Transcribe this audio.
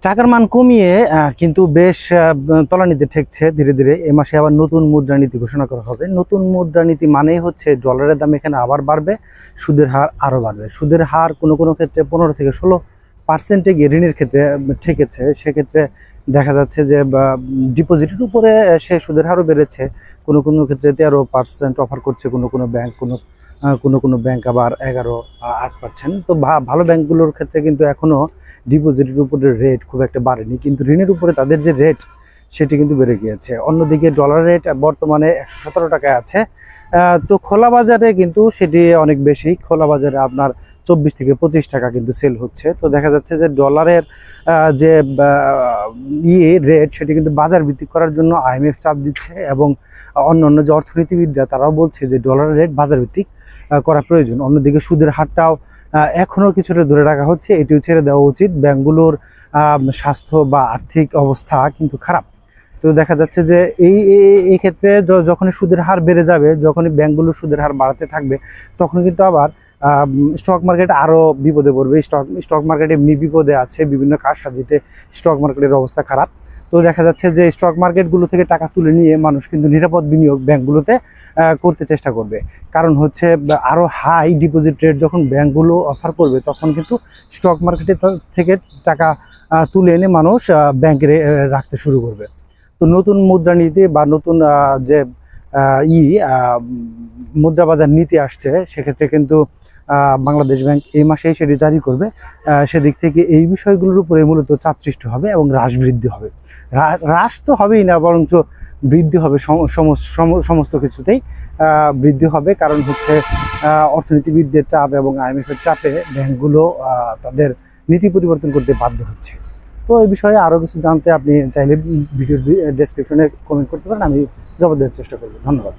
টাকার মান কমিয়ে কিন্তু বেশ তলানিতে ঠেকছে ধীরে ধীরে। এ মাসে আবার নতুন মুদ্রানীতি ঘোষণা করা হবে। নতুন মুদ্রানীতি মানেই হচ্ছে ডলারের দাম এখানে আবার বাড়বে, সুদের হার আরও বাড়বে। সুদের হার কোনো কোনো ক্ষেত্রে 15 থেকে 16% গিয়ে ঋণের ক্ষেত্রে ঠেকেছে। সেক্ষেত্রে দেখা যাচ্ছে যে ডিপোজিটের উপরে সে সুদের হারও বেড়েছে। কোনো কোনো ক্ষেত্রে 13% অফার করছে কোনো কোনো ব্যাংক, কোনো কোনো ব্যাংক আবার 11-8%। তো ভালো ব্যাংকগুলোর ক্ষেত্রে কিন্তু এখনও ডিপোজিটের উপরে রেট খুব একটা বাড়েনি, কিন্তু ঋণের উপরে তাদের যে রেট সেটি কিন্তু বেড়ে গিয়েছে। অন্যদিকে ডলার রেট বর্তমানে 117 টাকায় আছে। তো খোলা বাজারে কিন্তু সেটি অনেক বেশি। খোলা বাজারে আপনার 24 থেকে 25 টাকা কিন্তু সেল হচ্ছে। তো দেখা যাচ্ছে যে ডলারের যে রেট সেটি কিন্তু বাজার ভিত্তিক করার জন্য IMF চাপ দিচ্ছে, এবং অন্যান্য যে অর্থনীতিবিদরা তারাও বলছে যে ডলারের রেট বাজার ভিত্তিক করা প্রয়োজন। অন্যদিকে সুদের হারটাও এখনও কিছুটা ধরে রাখা হচ্ছে, এটিও ছেড়ে দেওয়া উচিত। ব্যাংকগুলোর স্বাস্থ্য বা আর্থিক অবস্থা কিন্তু খারাপ। তো দেখা যাচ্ছে যে এই ক্ষেত্রে যখনই সুদের হার বেড়ে যাবে, যখনই ব্যাংকগুলোর সুদের হার বাড়াতে থাকবে, তখন কিন্তু আবার স্টক মার্কেট আরও বিপদে পড়বে। স্টক মার্কেটে এমনি বিপদে আছে, বিভিন্ন কারসাজিতে স্টক মার্কেটের অবস্থা খারাপ। তো দেখা যাচ্ছে যে স্টক মার্কেটগুলো থেকে টাকা তুলে নিয়ে মানুষ কিন্তু নিরাপদ বিনিয়োগ ব্যাংকগুলোতে করতে চেষ্টা করবে। কারণ হচ্ছে আরও হাই ডিপোজিট রেট যখন ব্যাংকগুলো অফার করবে, তখন কিন্তু স্টক মার্কেটে থেকে টাকা তুলে এনে মানুষ ব্যাংকে রাখতে শুরু করবে। তো নতুন মুদ্রানীতি বা নতুন যে মুদ্রা বাজার নীতি আসছে, সেক্ষেত্রে কিন্তু বাংলাদেশ ব্যাংক এই মাসেই সেটি জারি করবে। সেদিক থেকে এই বিষয়গুলোর উপরে মূলত চাপ সৃষ্টি হবে এবং হ্রাস বৃদ্ধি হবে। হ্রাস তো হবেই না, বরঞ্চ বৃদ্ধি হবে। সমস্ত কিছুতেই বৃদ্ধি হবে। কারণ হচ্ছে অর্থনীতিবিদদের চাপ এবং IMF-এর চাপে ব্যাংকগুলো তাদের নীতি পরিবর্তন করতে বাধ্য হচ্ছে। তো এই বিষয়ে আরও কিছু জানতে আপনি চাইলে ভিডিওর ডেসক্রিপশনে কমেন্ট করতে পারেন, আমি জবাব দেওয়ার চেষ্টা করব। ধন্যবাদ।